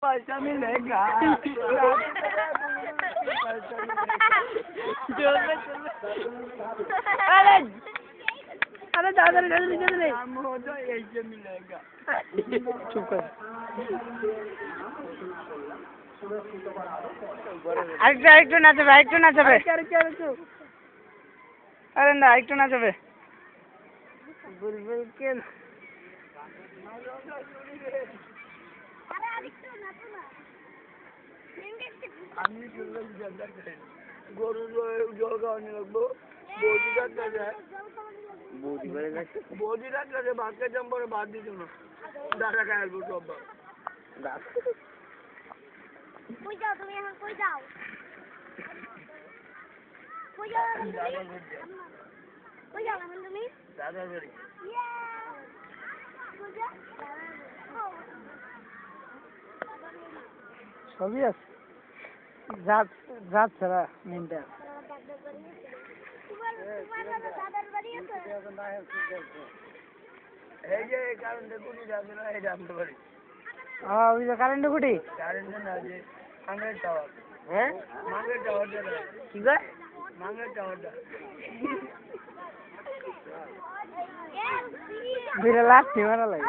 पैसा मिलेगा। अरे अरे दादा जल्दी जल्दी काम हो तो ऐसे मिलेगा। चुप कर। আরেকটু নাচাবে আরেকটু নাচাবে আরে না আরেকটু নাচাবে বুলবুল কেন আমি গরু জল খাওয়ানি লাগবো বৌদি ডাক্তার যায় বৌদি ডাক্তার ভাত খাইতাম পরে ভাত দিত না দাদা খাই আসবো সব কই যাও তুমি এখন কই যাও কই যাও এখন তুমি দাদার বাড়ি সবই আছে জাত জাত ছাড়া মেনটা এই যে কারেন্টের খুঁটি যাবে না এটা আমার বাড়ি ওই যে কারেন্টের খুঁটি কারেন্টের না যে মাঙ্গের টাওয়ার হ্যাঁ মাঙ্গের টাওয়ারটা কি কয় মাঙ্গের টাওয়ারটা বিড়াল আসছে মারা লাগে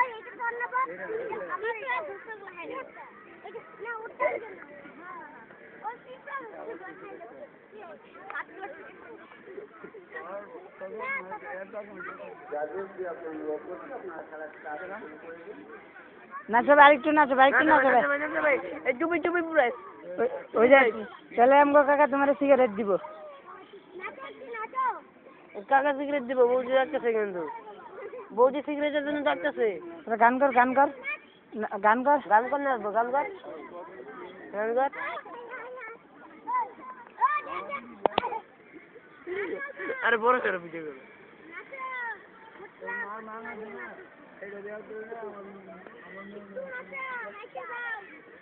নাচবে আরেকটু নাচবে আরেকটু নাচবে এই চুপি চুপি পুরাই ওই যে চলে আমগো কাকা তোমার সিগারেট দিব কাকা সিগারেট দিব বৌদি ডাকতেছে কিন্তু বৌদি সিগারেটের জন্য ডাকতেছে গান কর গান কর গান কর গান কর না গান কর গান কর আরে বড় করে ভিডিও করো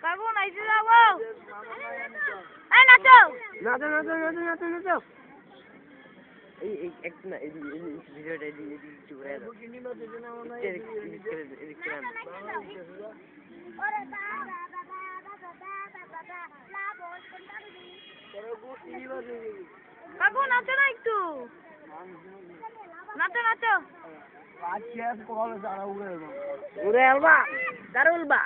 কাকু নাইতে যাবো এই নাচো নাচো নাচো নাচো নাচো নাচো এই এক না এই ভিডিওটা এই চুপ রে কাকু নাচো না একটু নাচো নাচো আজকে কল যারা উড়ে আলবা দারুলবা